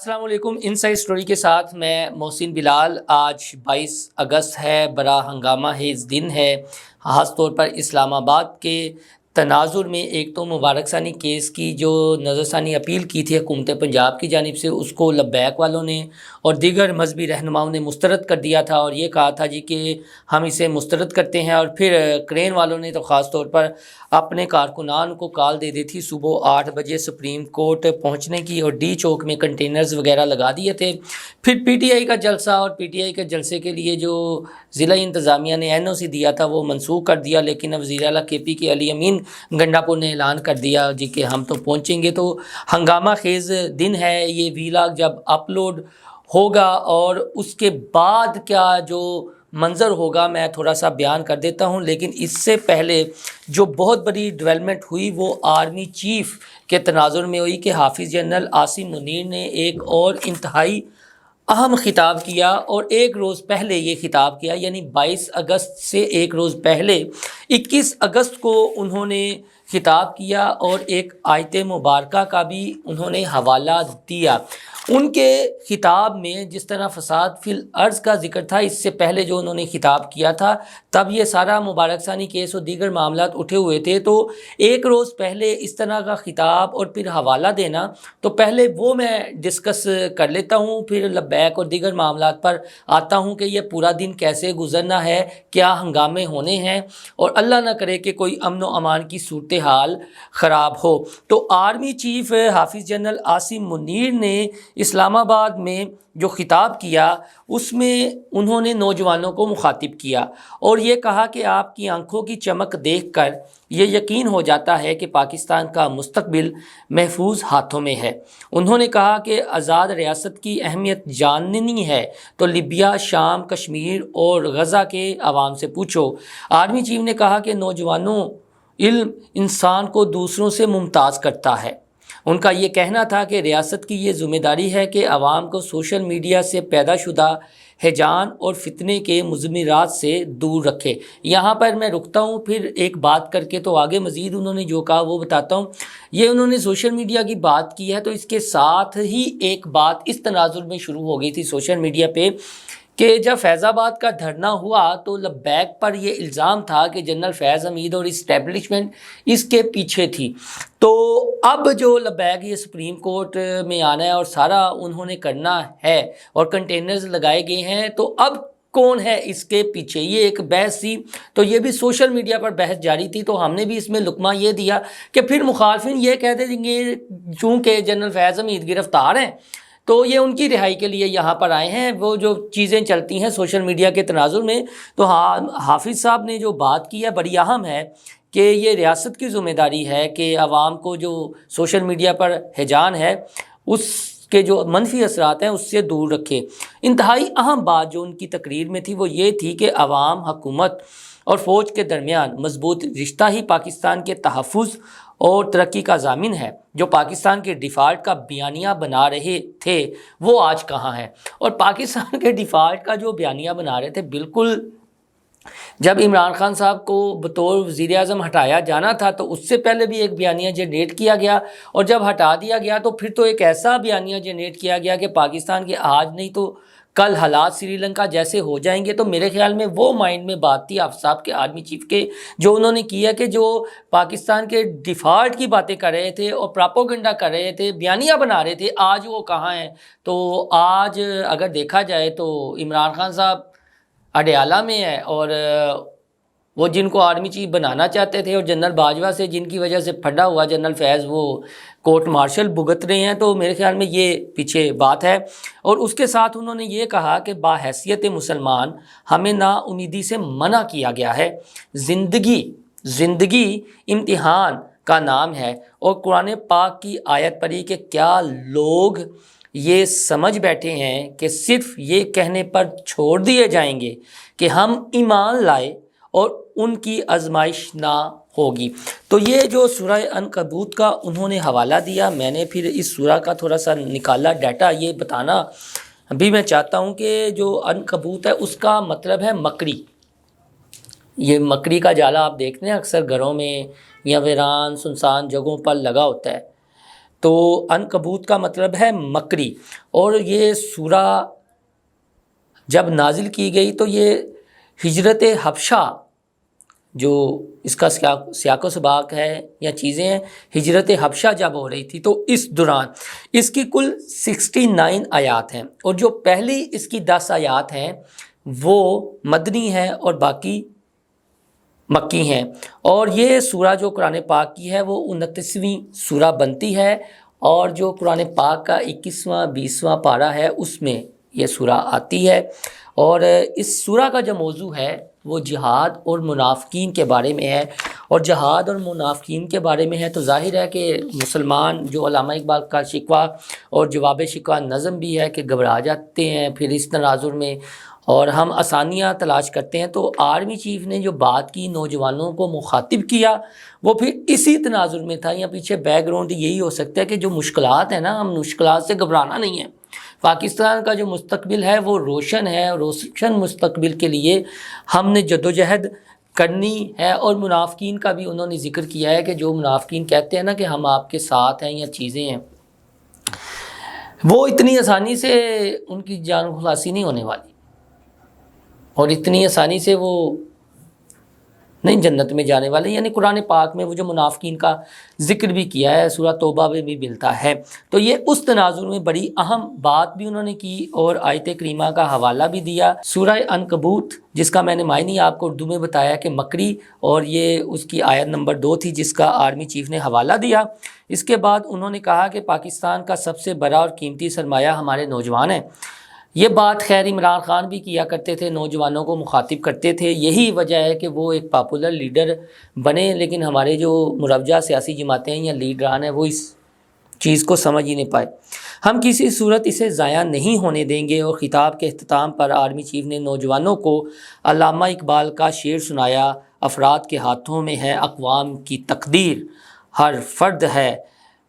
السلام علیکم۔ Inside story کے ساتھ میں محسن بلال۔ آج 22 اگست ہے، بڑا ہنگامہ ہے، اس دن ہے، خاص طور پر اسلام آباد کے تناظر میں ایک تو مبارک ثانی کیس کی جو نظر ثانی اپیل کی تھی حکومت پنجاب کی جانب سے، اس کو لبیک والوں نے اور دیگر مذہبی رہنماؤں نے مسترد کر دیا تھا اور یہ کہا تھا جی کہ ہم اسے مسترد کرتے ہیں، اور پھر کرین والوں نے تو خاص طور پر اپنے کارکنان کو کال دے دی تھی صبح 8 بجے سپریم کورٹ پہنچنے کی، اور ڈی چوک میں کنٹینرز وغیرہ لگا دیے تھے۔ پھر پی ٹی آئی کا جلسہ، اور پی ٹی آئی کے جلسے کے لیے جو ضلع انتظامیہ نے این او سی دیا تھا وہ منسوخ کر دیا، لیکن اب وزیر اعلیٰ کے پی کے علی امین گنڈا پور نے اعلان کر دیا جی کہ ہم تو پہنچیں گے۔ تو ہنگامہ خیز دن ہے یہ ویلاگ جب اپلوڈ ہوگا، اور اس کے بعد کیا جو منظر ہوگا میں تھوڑا سا بیان کر دیتا ہوں، لیکن اس سے پہلے جو بہت بڑی ڈیولپمنٹ ہوئی وہ آرمی چیف کے تناظر میں ہوئی کہ حافظ جنرل عاصم منیر نے ایک اور انتہائی اہم خطاب کیا، اور ایک روز پہلے یہ خطاب کیا، یعنی 22 اگست سے ایک روز پہلے 21 اگست کو انہوں نے خطاب کیا، اور ایک آیت مبارکہ کا بھی انہوں نے حوالہ دیا۔ ان کے خطاب میں جس طرح فساد فی الارض کا ذکر تھا، اس سے پہلے جو انہوں نے خطاب کیا تھا تب یہ سارا مبارک ثانی کیس اور دیگر معاملات اٹھے ہوئے تھے، تو ایک روز پہلے اس طرح کا خطاب اور پھر حوالہ دینا، تو پہلے وہ میں ڈسکس کر لیتا ہوں، پھر لبیک اور دیگر معاملات پر آتا ہوں کہ یہ پورا دن کیسے گزرنا ہے، کیا ہنگامے ہونے ہیں، اور اللہ نہ کرے کہ کوئی امن و امان کی صورتحال خراب ہو۔ تو آرمی چیف حافظ جنرل عاصم منیر نے اسلام آباد میں جو خطاب کیا اس میں انہوں نے نوجوانوں کو مخاطب کیا اور یہ کہا کہ آپ کی آنکھوں کی چمک دیکھ کر یہ یقین ہو جاتا ہے کہ پاکستان کا مستقبل محفوظ ہاتھوں میں ہے۔ انہوں نے کہا کہ آزاد ریاست کی اہمیت جاننی ہے تو لیبیا، شام، کشمیر اور غزہ کے عوام سے پوچھو۔ آرمی چیف نے کہا کہ نوجوانوں، علم انسان کو دوسروں سے ممتاز کرتا ہے۔ ان کا یہ کہنا تھا کہ ریاست کی یہ ذمہ داری ہے کہ عوام کو سوشل میڈیا سے پیدا شدہ ہیجان اور فتنے کے مضمرات سے دور رکھے۔ یہاں پر میں رکتا ہوں، پھر ایک بات کر کے تو آگے مزید انہوں نے جو کہا وہ بتاتا ہوں۔ یہ انہوں نے سوشل میڈیا کی بات کی ہے، تو اس کے ساتھ ہی ایک بات اس تناظر میں شروع ہو گئی تھی سوشل میڈیا پہ کہ جب فیض آباد کا دھرنا ہوا تو لبیک پر یہ الزام تھا کہ جنرل فیض حمید اور اسٹیبلشمنٹ اس کے پیچھے تھی۔ تو اب جو لبیک یہ سپریم کورٹ میں آنا ہے اور سارا انہوں نے کرنا ہے اور کنٹینرز لگائے گئے ہیں، تو اب کون ہے اس کے پیچھے، یہ ایک بحث تھی۔ تو یہ بھی سوشل میڈیا پر بحث جاری تھی، تو ہم نے بھی اس میں لقمہ یہ دیا کہ پھر مخالفین یہ کہتے دیں گے چونکہ جنرل فیض حمید گرفتار ہیں تو یہ ان کی رہائی کے لیے یہاں پر آئے ہیں۔ وہ جو چیزیں چلتی ہیں سوشل میڈیا کے تناظر میں، تو حافظ صاحب نے جو بات کی ہے بڑی اہم ہے کہ یہ ریاست کی ذمہ داری ہے کہ عوام کو جو سوشل میڈیا پر ہیجان ہے اس کے جو منفی اثرات ہیں اس سے دور رکھے۔ انتہائی اہم بات جو ان کی تقریر میں تھی وہ یہ تھی کہ عوام، حکومت اور فوج کے درمیان مضبوط رشتہ ہی پاکستان کے تحفظ اور ترقی کا ضامن ہے۔ جو پاکستان کے ڈیفالٹ کا بیانیہ بنا رہے تھے وہ آج کہاں ہے؟ اور پاکستان کے ڈیفالٹ کا جو بیانیہ بنا رہے تھے، بالکل جب عمران خان صاحب کو بطور وزیر اعظم ہٹایا جانا تھا تو اس سے پہلے بھی ایک بیانیہ جنریٹ کیا گیا، اور جب ہٹا دیا گیا تو پھر تو ایک ایسا بیانیہ جنریٹ کیا گیا کہ پاکستان کے آج نہیں تو کل حالات سری لنکا جیسے ہو جائیں گے۔ تو میرے خیال میں وہ مائنڈ میں بات تھی حافظ صاحب کے، آرمی چیف کے، جو انہوں نے کیا کہ جو پاکستان کے ڈیفالٹ کی باتیں کر رہے تھے اور پراپوگنڈا کر رہے تھے، بیانیہ بنا رہے تھے، آج وہ کہاں ہیں؟ تو آج اگر دیکھا جائے تو عمران خان صاحب اڈیالہ میں ہے، اور وہ جن کو آرمی چیف بنانا چاہتے تھے، اور جنرل باجوہ سے جن کی وجہ سے پھڈا ہوا جنرل فیض وہ کورٹ مارشل بھگت رہے ہیں۔ تو میرے خیال میں یہ پیچھے بات ہے۔ اور اس کے ساتھ انہوں نے یہ کہا کہ باحیثیت مسلمان ہمیں نا امیدی سے منع کیا گیا ہے۔ زندگی امتحان کا نام ہے، اور قرآن پاک کی آیت پڑھی کہ کیا لوگ یہ سمجھ بیٹھے ہیں کہ صرف یہ کہنے پر چھوڑ دیے جائیں گے کہ ہم ایمان لائے اور ان کی آزمائش نہ ہوگی۔ تو یہ جو سورہ عنکبوت کا انہوں نے حوالہ دیا، میں نے پھر اس سورہ کا تھوڑا سا نکالا ڈیٹا، یہ بتانا بھی میں چاہتا ہوں کہ جو عنکبوت ہے اس کا مطلب ہے مکڑی۔ یہ مکڑی کا جالا آپ دیکھتے ہیں اکثر گھروں میں یا ویران سنسان جگہوں پر لگا ہوتا ہے۔ تو عنکبوت کا مطلب ہے مکری، اور یہ سورہ جب نازل کی گئی تو یہ ہجرت حبشہ، جو اس کا سیاق و سباق ہے یا چیزیں ہیں، ہجرت حبشہ جب ہو رہی تھی تو اس دوران اس کی کل 69 آیات ہیں، اور جو پہلی اس کی 10 آیات ہیں وہ مدنی ہیں اور باقی مکی ہیں، اور یہ سورہ جو قرآن پاک کی ہے وہ 29ویں سورہ بنتی ہے، اور جو قرآن پاک کا 21واں 20واں پارہ ہے اس میں یہ سورہ آتی ہے۔ اور اس سورہ کا جو موضوع ہے وہ جہاد اور منافقین کے بارے میں ہے، اور جہاد اور منافقین کے بارے میں ہے تو ظاہر ہے کہ مسلمان، جو علامہ اقبال کا شکوہ اور جواب شکوہ نظم بھی ہے کہ گھبرا جاتے ہیں پھر اس تناظر میں، اور ہم آسانیاں تلاش کرتے ہیں، تو آرمی چیف نے جو بات کی، نوجوانوں کو مخاطب کیا، وہ پھر اسی تناظر میں تھا، یا پیچھے بیک گراؤنڈ یہی ہو سکتا ہے کہ جو مشکلات ہیں نا، ہم مشکلات سے گھبرانا نہیں ہے، پاکستان کا جو مستقبل ہے وہ روشن ہے، اور روشن مستقبل کے لیے ہم نے جدوجہد کرنی ہے۔ اور منافقین کا بھی انہوں نے ذکر کیا ہے کہ جو منافقین کہتے ہیں نا کہ ہم آپ کے ساتھ ہیں یا چیزیں ہیں، وہ اتنی آسانی سے ان کی جان خلاصی نہیں ہونے والی، اور اتنی آسانی سے وہ نہیں جنت میں جانے والے۔ یعنی قرآن پاک میں وہ جو منافقین کا ذکر بھی کیا ہے، سورہ توبہ میں بھی ملتا ہے، تو یہ اس تناظر میں بڑی اہم بات بھی انہوں نے کی اور آیت کریمہ کا حوالہ بھی دیا۔ سورہ عنکبوت، جس کا میں نے معنی آپ کو اردو میں بتایا کہ مکری، اور یہ اس کی آیت نمبر 2 تھی جس کا آرمی چیف نے حوالہ دیا۔ اس کے بعد انہوں نے کہا کہ پاکستان کا سب سے بڑا اور قیمتی سرمایہ ہمارے نوجوان ہیں۔ یہ بات خیر عمران خان بھی کیا کرتے تھے، نوجوانوں کو مخاطب کرتے تھے، یہی وجہ ہے کہ وہ ایک پاپولر لیڈر بنے، لیکن ہمارے جو مروجہ سیاسی جماعتیں ہیں یا لیڈران ہیں وہ اس چیز کو سمجھ ہی نہیں پائے۔ ہم کسی صورت اسے ضائع نہیں ہونے دیں گے۔ اور خطاب کے اختتام پر آرمی چیف نے نوجوانوں کو علامہ اقبال کا شعر سنایا، افراد کے ہاتھوں میں ہے اقوام کی تقدیر، ہر فرد ہے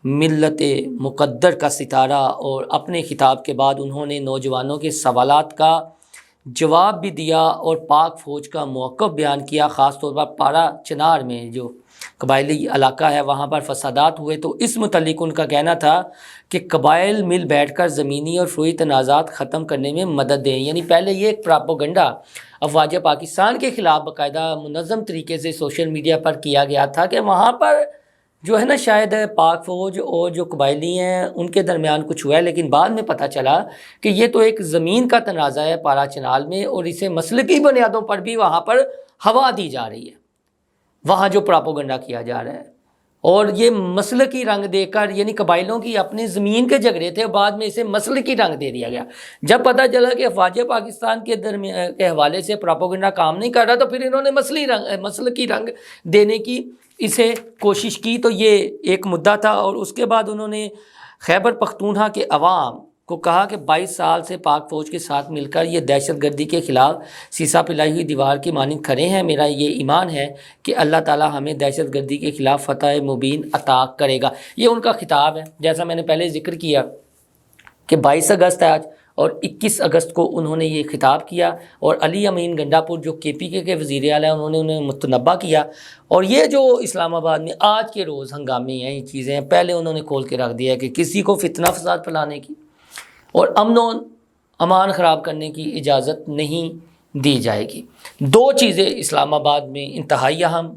ملت مقدر کا ستارہ۔ اور اپنے خطاب کے بعد انہوں نے نوجوانوں کے سوالات کا جواب بھی دیا اور پاک فوج کا موقف بیان کیا۔ خاص طور پر پارا چنار میں جو قبائلی علاقہ ہے وہاں پر فسادات ہوئے، تو اس متعلق ان کا کہنا تھا کہ قبائل مل بیٹھ کر زمینی اور فروئی تنازعات ختم کرنے میں مدد دیں۔ یعنی پہلے یہ ایک پراپوگنڈا افواج پاکستان کے خلاف باقاعدہ منظم طریقے سے سوشل میڈیا پر کیا گیا تھا کہ وہاں پر جو ہے نا شاید پاک فوج اور جو قبائلی ہیں ان کے درمیان کچھ ہوا ہے، لیکن بعد میں پتہ چلا کہ یہ تو ایک زمین کا تنازع ہے پارا چنال میں، اور اسے مسلکی بنیادوں پر بھی وہاں پر ہوا دی جا رہی ہے، وہاں جو پراپوگنڈا کیا جا رہا ہے، اور یہ مسلکی رنگ دے کر، یعنی قبائلوں کی اپنی زمین کے جھگڑے تھے، بعد میں اسے مسلکی رنگ دے دیا گیا۔ جب پتہ چلا کہ افواج پاکستان کے حوالے سے پراپوگنڈا کام نہیں کر رہا تو پھر انہوں نے مسلکی رنگ دینے کی اسے کوشش کی، تو یہ ایک مدعا تھا۔ اور اس کے بعد انہوں نے خیبر پختونخوا کے عوام کو کہا کہ 22 سال سے پاک فوج کے ساتھ مل کر یہ دہشت گردی کے خلاف سیسا پلائی ہوئی دیوار کی مانند کھڑے ہیں۔ میرا یہ ایمان ہے کہ اللہ تعالی ہمیں دہشت گردی کے خلاف فتح مبین عطا کرے گا۔ یہ ان کا خطاب ہے، جیسا میں نے پہلے ذکر کیا کہ 22 اگست ہے آج، اور 21 اگست کو انہوں نے یہ خطاب کیا، اور علی امین گنڈا پور جو کے پی کے وزیر اعلیٰ ہیں انہوں نے انہیں متنبہ کیا۔ اور یہ جو اسلام آباد میں آج کے روز ہنگامے ہیں، یہ چیزیں ہیں، پہلے انہوں نے کھول کے رکھ دیا کہ کسی کو فتنہ فساد پھیلانے کی اور امن و امان خراب کرنے کی اجازت نہیں دی جائے گی۔ 2 چیزیں اسلام آباد میں انتہائی اہم،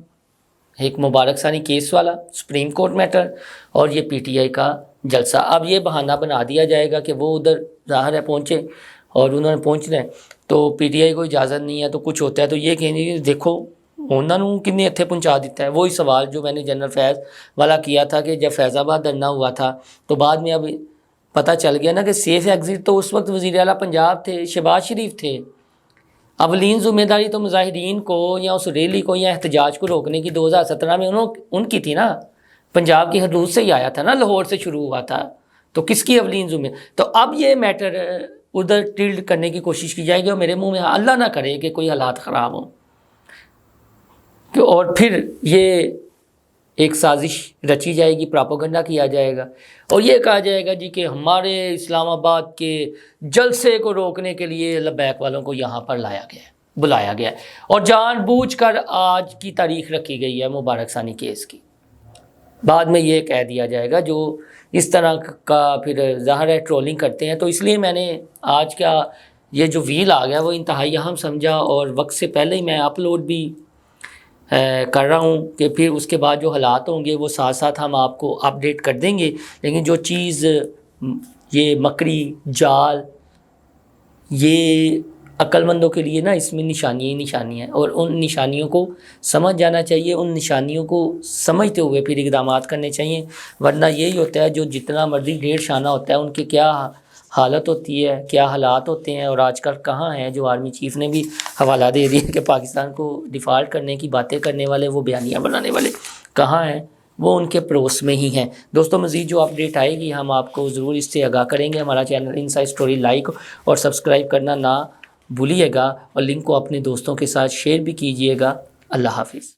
ایک مبارک ثانی کیس والا سپریم کورٹ میٹر، اور یہ پی ٹی آئی کا جلسہ۔ اب یہ بہانہ بنا دیا جائے گا کہ وہ ادھر ظاہر ہے پہنچے، اور انہوں نے پہنچنا ہے تو پی ٹی آئی کو اجازت نہیں ہے، تو کچھ ہوتا ہے تو یہ کہیں گے دیکھو انہوں نے کتنے اتھے پہنچا دیتا ہے۔ وہی سوال جو میں نے جنرل فیض والا کیا تھا کہ جب فیض آباد دھرنا ہوا تھا تو بعد میں اب پتہ چل گیا نا کہ سیف ایگزٹ تو اس وقت وزیر اعلیٰ پنجاب تھے، شہباز شریف تھے۔ اولین ذمہ داری تو مظاہرین کو یا اس ریلی کو یا احتجاج کو روکنے کی 2017 میں ان کی تھی نا، پنجاب کی حدود سے ہی آیا تھا نا، لاہور سے شروع ہوا تھا، تو کس کی اولین ذمہ؟ تو اب یہ میٹر ادھر ٹلڈ کرنے کی کوشش کی جائے گی، اور میرے منہ میں اللہ نہ کرے کہ کوئی حالات خراب ہوں، اور پھر یہ ایک سازش رچی جائے گی، پراپوگنڈا کیا جائے گا، اور یہ کہا جائے گا جی کہ ہمارے اسلام آباد کے جلسے کو روکنے کے لیے لبیک والوں کو یہاں پر بلایا گیا ہے، اور جان بوجھ کر آج کی تاریخ رکھی گئی ہے مبارک ثانی کیس کی۔ بعد میں یہ کہہ دیا جائے گا جو اس طرح کا پھر ظاہر ہے ٹرولنگ کرتے ہیں۔ تو اس لیے میں نے آج کا یہ جو ویل آ گیا وہ انتہائی اہم سمجھا، اور وقت سے پہلے ہی میں اپلوڈ بھی کر رہا ہوں کہ پھر اس کے بعد جو حالات ہوں گے وہ ساتھ ساتھ ہم آپ کو اپڈیٹ کر دیں گے۔ لیکن جو چیز یہ مکری جال، یہ عقل مندوں کے لیے نا اس میں نشانیاں ہی نشانیاں ہیں، اور ان نشانیوں کو سمجھ جانا چاہیے، ان نشانیوں کو سمجھتے ہوئے پھر اقدامات کرنے چاہیے، ورنہ یہی ہوتا ہے جو جتنا مرضی ڈھیر شانہ ہوتا ہے ان کے کیا حالت ہوتی ہے، کیا حالات ہوتے ہیں۔ اور آج کل کہاں ہیں، جو آرمی چیف نے بھی حوالہ دے دیا کہ پاکستان کو ڈیفالٹ کرنے کی باتیں کرنے والے، وہ بیانیاں بنانے والے کہاں ہیں، وہ ان کے پڑوس میں ہی ہیں۔ دوستوں مزید جو اپڈیٹ آئے گی ہم آپ کو ضرور اس سے آگاہ کریں گے۔ ہمارا چینل انسائیڈ اسٹوری لائک اور سبسکرائب کرنا نہ بھولیے گا، اور لنک کو اپنے دوستوں کے ساتھ شیئر بھی کیجیے گا۔ اللہ حافظ۔